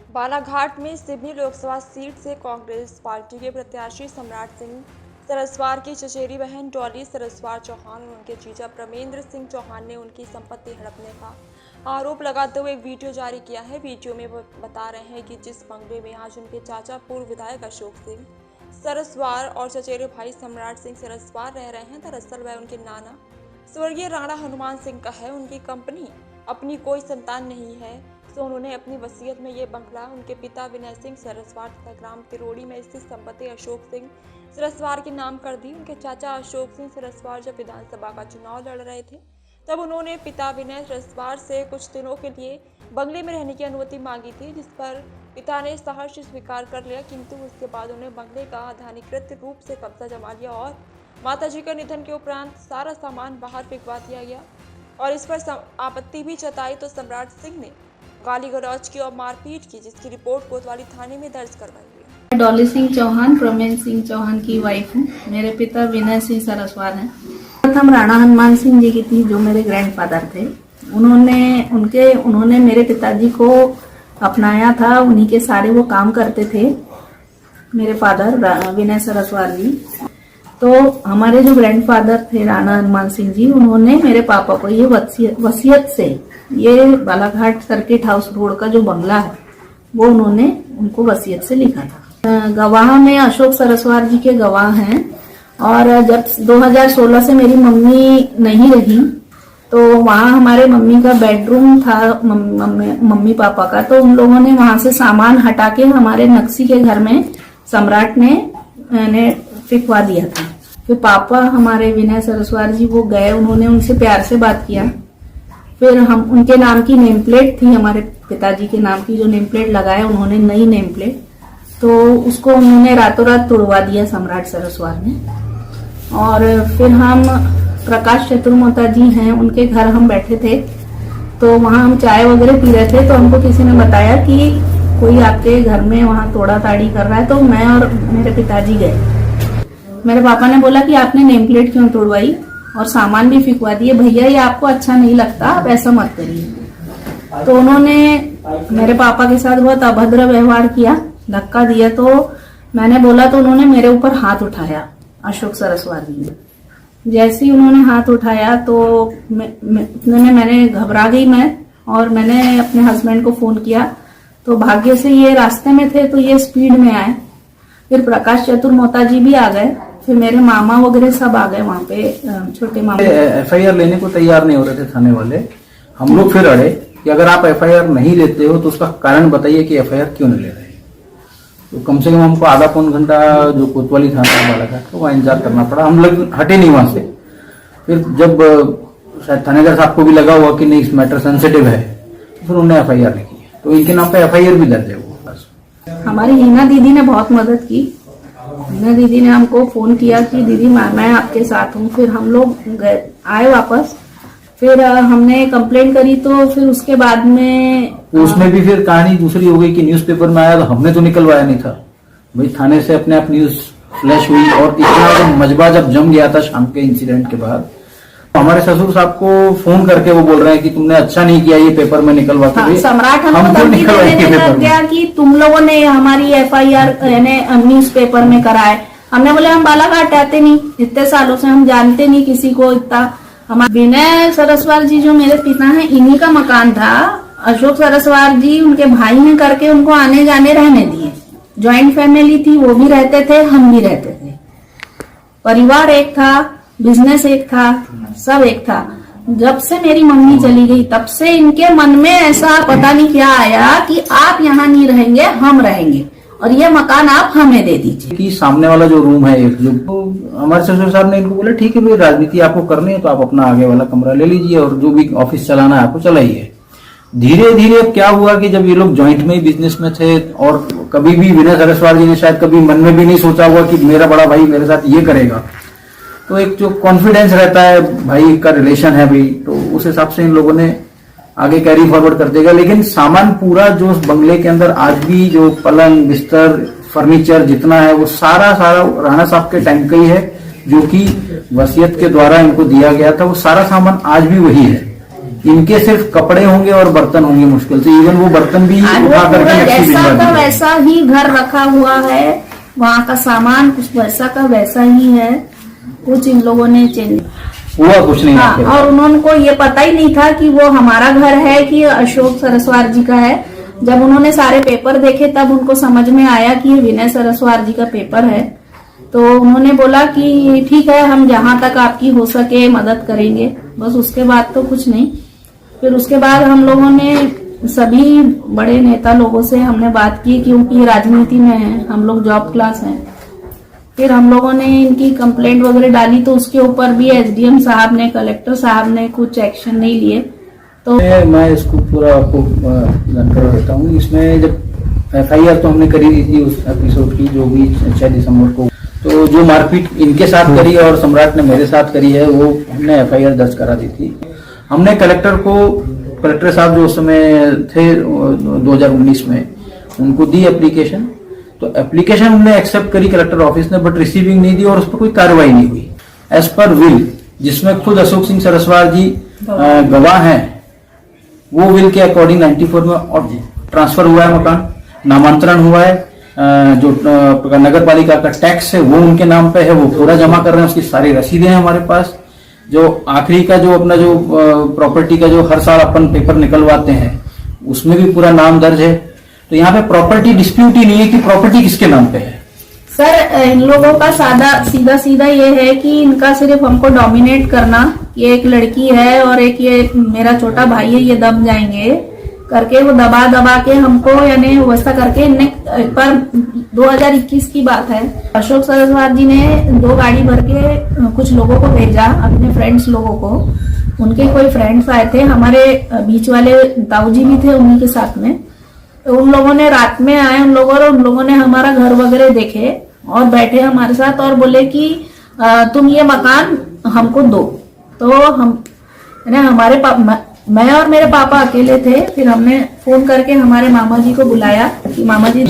बालाघाट में सिवनी लोकसभा सीट से कांग्रेस पार्टी के प्रत्याशी सम्राट सिंह सरस्वार की चचेरी बहन डॉली सरस्वार चौहान और उनके जीजा प्रमेंद्र सिंह चौहान ने उनकी संपत्ति हड़पने का आरोप लगाते हुए एक वीडियो जारी किया है। वीडियो में वो बता रहे हैं कि जिस बंगले में आज उनके चाचा पूर्व विधायक अशोक सिंह सरस्वार और चचेरे भाई सम्राट सिंह सरस्वार रह रहे हैं, दरअसल वह उनके नाना स्वर्गीय राणा हनुमान सिंह का है। उनकी कंपनी अपनी कोई संतान नहीं है, तो उन्होंने अपनी वसीयत में ये बंगला उनके पिता विनय सिंह सरस्वार तथा ग्राम तिरोड़ी में स्थित संपत्ति अशोक सिंह सरस्वार के नाम कर दी। उनके चाचा अशोक सिंह सरस्वार जब विधानसभा का चुनाव लड़ रहे थे तब उन्होंने पिता विनय सरस्वार से कुछ दिनों के लिए बंगले में रहने की अनुमति मांगी थी, जिस पर पिता ने सहर्ष स्वीकार कर लिया, किंतु उसके बाद उन्हें बंगले का अधानिकृत रूप से कब्जा जमा लिया और माताजी के निधन के उपरांत सारा सामान बाहर फेंकवा दिया गया और इस पर आपत्ति भी जताई तो सम्राट सिंह ने गाली गलौज की और मारपीट की, जिसकी रिपोर्ट कोतवाली थाने में दर्ज करवाई गई। डॉली सिंह चौहान प्रमेंद्र सिंह चौहान की वाइफ हूँ। मेरे पिता विनय सिंह सरस्वार हैं। प्रथम राणा हनुमान सिंह जी की थी, जो मेरे ग्रैंडफादर थे। उन्होंने मेरे पिताजी को अपनाया था, उन्हीं के सारे वो काम करते थे, मेरे फादर विनय सरस्वार जी। तो हमारे जो ग्रैंडफादर थे राणा हनुमान सिंह जी, उन्होंने मेरे पापा को ये वसीयत से ये बालाघाट सर्किट हाउस रोड का जो बंगला है वो उन्होंने उनको वसीयत से लिखा था। गवाह में अशोक सरस्वार जी के गवाह हैं। और जब 2016 से मेरी मम्मी नहीं रही तो वहाँ हमारे मम्मी का बेडरूम था, मम्मी पापा का, तो उन लोगों ने वहां से सामान हटा के हमारे नक्सी के घर में सम्राट ने फेंकवा दिया था। फिर पापा हमारे विनय सरस्वार जी वो गए, उन्होंने उनसे प्यार से बात किया। फिर हम उनके नाम की नेम प्लेट थी, हमारे पिताजी के नाम की जो नेम प्लेट लगाया उन्होंने, नई नेम प्लेट, तो उसको उन्होंने रातों रात तोड़वा दिया सम्राट सरस्वार ने। और फिर हम प्रकाश चतुर्मोता जी हैं, उनके घर हम बैठे थे, तो वहां हम चाय वगैरह पी रहे थे, तो हमको किसी ने बताया कि कोई आपके घर में वहां तोड़ा ताड़ी कर रहा है। तो मैं और मेरे पिताजी गए। मेरे पापा ने बोला कि आपने नेम प्लेट क्यों तोड़वाई और सामान भी फेंकवा दिए, भैया ये आपको अच्छा नहीं लगता, आप ऐसा मत करिए। तो उन्होंने मेरे पापा के साथ बहुत अभद्र व्यवहार किया, धक्का दिया। तो मैंने बोला तो उन्होंने मेरे ऊपर हाथ उठाया, अशोक सरस्वार जी ने। जैसे ही उन्होंने हाथ उठाया तो मैंने घबरा गई मैं, और मैंने अपने हस्बैंड को फोन किया। तो भाग्य से ये रास्ते में थे तो ये स्पीड में आए। फिर प्रकाश चतुर्मोता जी भी आ गए, फिर मेरे मामा वगैरह सब आ गए वहाँ पे, छोटे मामा। एफआईआर लेने को तैयार नहीं हो रहे थे थाने वाले। हम लोग फिर अड़े कि अगर आप एफआईआर नहीं लेते हो तो उसका कारण बताइए कि एफआईआर क्यों नहीं ले रहे। तो कम से कम हमको आधा पौन घंटा जो कोतवाली थाना बालाघाट तो वहाँ इंतजार करना पड़ा। हम लोग हटे नहीं वहां से। फिर जब शायद थानेदार साहब को भी लगा हुआ कि नहीं इस मैटर सेंसिटिव है, फिर उन्होंने एफआईआर लिखी है। तो इनके नाम पे एफआईआर भी दर्ज है। वो हमारी हिना दीदी ने बहुत मदद की। हिना दीदी ने हमको फोन किया कि दीदी मैं आपके साथ हूँ। फिर हम लोग आए वापस, फिर हमने कंप्लेंट करी। तो फिर उसके बाद में उसमें भी फिर कहानी दूसरी हो गई कि न्यूज़पेपर में आया तो हमने तो निकलवाया नहीं था भाई। थाने से अपने आप न्यूज फ्लैश हुई और इतना मजबा जब जम गया था शाम के इंसिडेंट के बाद, तो हमारे ससुर साहब को फोन करके वो बोल रहे हैं कि तुमने अच्छा नहीं किया ये पेपर में निकलवा के। सम्राट हमको लग गया कि तुम लोगों ने हमारी एफआईआर न्यूज पेपर में कराए। हमने बोले हम बालाघाट आते नहीं, इतने सालों से हम जानते नहीं किसी को इतना। हमारे विनय सरस्वार जी जो मेरे पिता हैं, इन्हीं का मकान था। अशोक सरस्वार जी उनके भाई ने करके उनको आने जाने रहने दिए। ज्वाइंट फैमिली थी, वो भी रहते थे, हम भी रहते थे। परिवार एक था, बिजनेस एक था, सब एक था। जब से मेरी मम्मी चली गई तब से इनके मन में ऐसा पता नहीं क्या आया कि आप यहाँ नहीं रहेंगे, हम रहेंगे और ये मकान आप हमें दे दीजिए। कि सामने वाला जो रूम है एक, जो तो हमारे ससुर साहब ने इनको बोला ठीक है भाई, राजनीति आपको करनी है तो आप अपना आगे वाला कमरा ले लीजिए और जो भी ऑफिस चलाना है आपको चलाइए। धीरे धीरे क्या हुआ कि जब ये लोग ज्वाइंट में ही बिजनेस में थे और कभी भी विनय सरस्वार जी ने शायद कभी मन में भी नहीं सोचा हुआ कि मेरा बड़ा भाई मेरे साथ ये करेगा, तो एक जो कॉन्फिडेंस रहता है भाई का रिलेशन है भाई, तो उस हिसाब से इन लोगों ने आगे कैरी फॉरवर्ड कर देगा। लेकिन सामान पूरा जो उस बंगले के अंदर आज भी जो पलंग बिस्तर फर्नीचर जितना है वो सारा राणा साहब के टाइम का ही है, जो कि वसीयत के द्वारा इनको दिया गया था। वो सारा सामान आज भी वही है। इनके सिर्फ कपड़े होंगे और बर्तन होंगे मुश्किल से, इवन वो बर्तन भी आज वो उठा पूरा करके नक्शे जैसा भिजवा का दिए। वैसा ही घर रखा हुआ है, वहाँ का सामान कुछ वैसा का वैसा ही है, कुछ इन लोगों ने चेंज। हुआ कुछ नहीं हाँ, आपके और उन्होंने को ये पता ही नहीं था कि वो हमारा घर है कि अशोक सरस्वार जी का है। जब उन्होंने सारे पेपर देखे तब उनको समझ में आया कि ये विनय सरस्वार जी का पेपर है। तो उन्होंने बोला कि ठीक है, हम जहाँ तक आपकी हो सके मदद करेंगे, बस उसके बाद तो कुछ नहीं। फिर उसके बाद हम लोगों ने सभी बड़े नेता लोगों से हमने बात की, क्योंकि राजनीति में है, हम लोग जॉब क्लास हैं। फिर हम लोगों ने इनकी कंप्लेंट वगैरह डाली, तो उसके ऊपर भी एसडीएम साहब ने, कलेक्टर साहब ने कुछ एक्शन नहीं लिए। तो मैं इसको पूरा आपको जानकारी देता हूँ। इसमें जब एफआईआर तो हमने करी दी थी उस एपिसोड की, जो भी 6 दिसंबर को, तो जो मारपीट इनके साथ करी और सम्राट ने मेरे साथ करी है, वो हमने एफआईआर दर्ज करा दी थी। हमने कलेक्टर साहब जो उस समय थे 2019 में, उनको दी एप्लीकेशन। तो एप्लीकेशन हमने एक्सेप्ट करी कलेक्टर ऑफिस ने, बट रिसीविंग नहीं दी और उस पर कोई कार्रवाई नहीं हुई। एज पर विल, जिसमें खुद अशोक सिंह सरस्वार जी गवाह हैं, वो विल के अकॉर्डिंग 94 में और ट्रांसफर हुआ है मकान, नामांतरण हुआ है। जो नगर पालिका का टैक्स है वो उनके नाम पे है, वो पूरा जमा कर रहे हैं, उसकी सारी रसीदें हैं हमारे पास। जो आखिरी का जो अपना जो प्रॉपर्टी का जो हर साल अपन पेपर निकलवाते हैं, उसमें भी पूरा नाम दर्ज है। तो यहाँ पे प्रॉपर्टी डिस्प्यूट ही नहीं है कि प्रॉपर्टी किसके नाम पे है। सर, इन लोगों का सीधा ये है कि इनका सिर्फ हमको डोमिनेट करना, ये एक लड़की है और एक ये मेरा छोटा भाई है, ये दब जाएंगे करके वो दबा के हमको, यानी वैसा करके इनने एक बार 2021 की बात है, अशोक सरस्वार जी ने 2 गाड़ी भर के कुछ लोगों को भेजा, अपने फ्रेंड्स लोगों को। उनके कोई फ्रेंड्स आए थे, हमारे बीच वाले ताऊ जी भी थे उन्हीं के साथ में। तो उन लोगों ने रात में आए, उन लोगों ने हमारा घर वगैरह देखे और बैठे हमारे साथ और बोले कि तुम ये मकान हमको दो। तो हम हमारे मैं और मेरे पापा अकेले थे। फिर हमने फोन करके हमारे मामा जी को बुलाया कि मामा जी,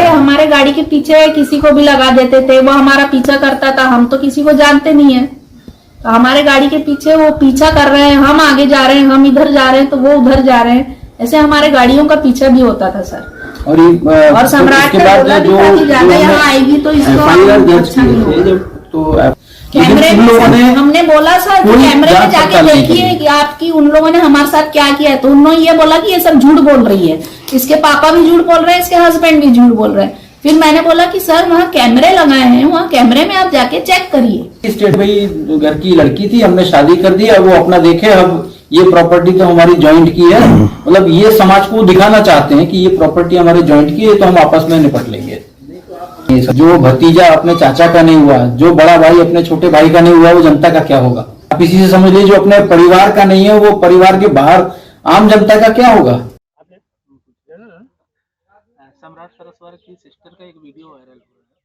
हमारे गाड़ी के पीछे किसी को भी लगा देते थे, वो हमारा पीछा करता था, हम तो किसी को जानते नहीं है। तो हमारे गाड़ी के पीछे वो पीछा कर रहे हैं, हम आगे जा रहे हैं, हम इधर जा रहे हैं तो वो उधर जा रहे हैं, ऐसे हमारे गाड़ियों का पीछा भी होता था सर। और सम्राट के बाद जो ज्यादा यहाँ आएगी तो इसको अच्छा नहीं होगा। तो कैमरे में हमने बोला सर कि कैमरे में जाके देखिए कि आपकी उन लोगों ने हमारे साथ क्या किया है। तो उन्होंने ये बोला कि ये सब झूठ बोल रही है, इसके पापा भी झूठ बोल रहे हैं, इसके हस्बैंड भी झूठ बोल रहे हैं। फिर मैंने बोला कि सर वहाँ कैमरे लगाए हैं, वहाँ कैमरे में आप जाके चेक करिए। स्टेट भाई घर की लड़की थी, हमने शादी कर दी, अब वो अपना देखे, अब ये प्रॉपर्टी तो हमारी जॉइंट की है, मतलब ये समाज को दिखाना चाहते हैं कि ये प्रॉपर्टी हमारे जॉइंट की है, तो हम आपस में निपट लेंगे। जो भतीजा अपने चाचा का नहीं हुआ, जो बड़ा भाई अपने छोटे भाई का नहीं हुआ, वो जनता का क्या होगा? आप इसी से समझ लीजिए, जो अपने परिवार का नहीं है, वो परिवार के बाहर आम जनता का क्या होगा? सम्राट सरस्वार की सिस्टर का एक वीडियो वायरल हो रहा है,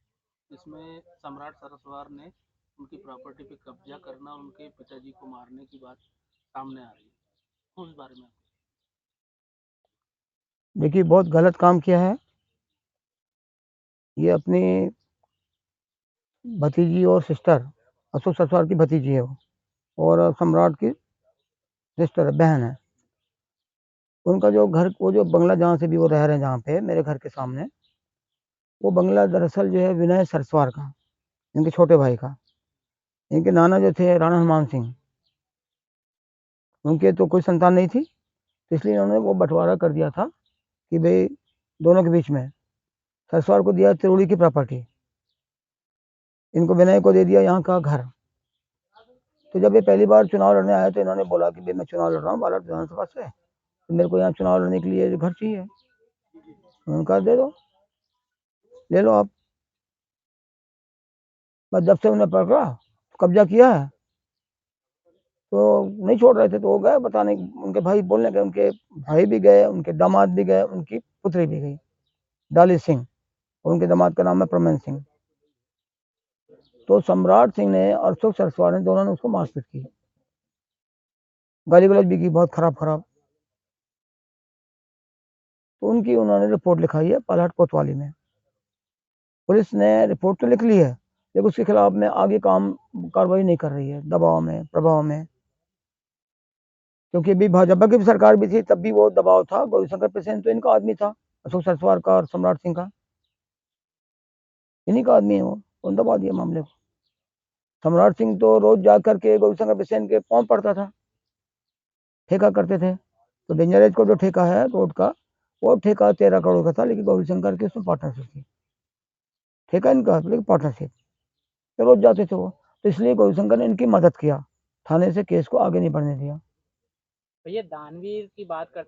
जिसमें सम्राट सरस्वार ने उनकी प्रॉपर्टी पे कब्जा करना और उनके पिताजी को मारने की बात सामने आ रही है। उस बारे में देखिए, बहुत गलत काम किया है। ये अपनी भतीजी और सिस्टर, अशोक सरस्वार की भतीजी है वो, और सम्राट की सिस्टर है, बहन है। उनका जो घर, वो जो बंगला जहाँ से भी वो रह रहे हैं, जहाँ पे मेरे घर के सामने, वो बंगला दरअसल जो है विनय सरस्वार का, इनके छोटे भाई का। इनके नाना जो थे राणा हनुमान सिंह, उनके तो कोई संतान नहीं थी, तो इसलिए इन्होंने वो बंटवारा कर दिया था कि भाई दोनों के बीच में। सरस्वार को दिया तिरुड़ी की प्रॉपर्टी, इनको विनय को दे दिया यहाँ का घर। तो जब ये पहली बार चुनाव लड़ने आया तो इन्होंने बोला कि भाई मैं चुनाव लड़ रहा हूँ बालाघाट विधानसभा से, तो मेरे को यहाँ चुनाव लड़ने के लिए घर चाहिए। उन्होंने कहा दे दो, ले लो आप। बस जब से उन्हें पकड़ा, कब्जा किया है, तो नहीं छोड़ रहे थे। तो वो गए बताने, उनके भाई बोलने गए, उनके भाई भी गए, उनके दामाद भी गए, उनकी पुत्री भी गई, डाली सिंह, और उनके दामाद का नाम है प्रमेंद्र सिंह। तो सम्राट सिंह ने और अशोक सरस्वार ने, दोनों ने उसको मारपीट की, गाली गलौज भी की, बहुत खराब। तो उनकी उन्होंने रिपोर्ट लिखाई है बालाघाट कोतवाली में। पुलिस ने रिपोर्ट तो लिख ली है, लेकिन उसके खिलाफ में आगे कार्रवाई नहीं कर रही है, दबाव में, प्रभाव में। क्योंकि अभी भाजपा की भी सरकार भी थी, तब भी वो दबाव था। गौरीशंकर प्रसेन तो इनका आदमी था, अशोक सरस्वार का और सम्राट सिंह का, इन्हीं का आदमी है वो। कौन दबा दिया मामले को? सम्राट सिंह तो रोज जा करके गौरीशंकर प्रसेन के पाँव पड़ता था, ठेका करते थे। तो डेंजरेज को जो ठेका है रोड का, वो ठेका 13 करोड़ का था, लेकिन गौरीशंकर की उसमें पार्टनरशिप थी। ठेका इनका, लेकिन पार्टनरशिप, तो रोज जाते थे वो। तो इसलिए गौरीशंकर ने इनकी मदद किया, थाने से केस को आगे नहीं बढ़ने दिया। भैया दानवीर की बात करते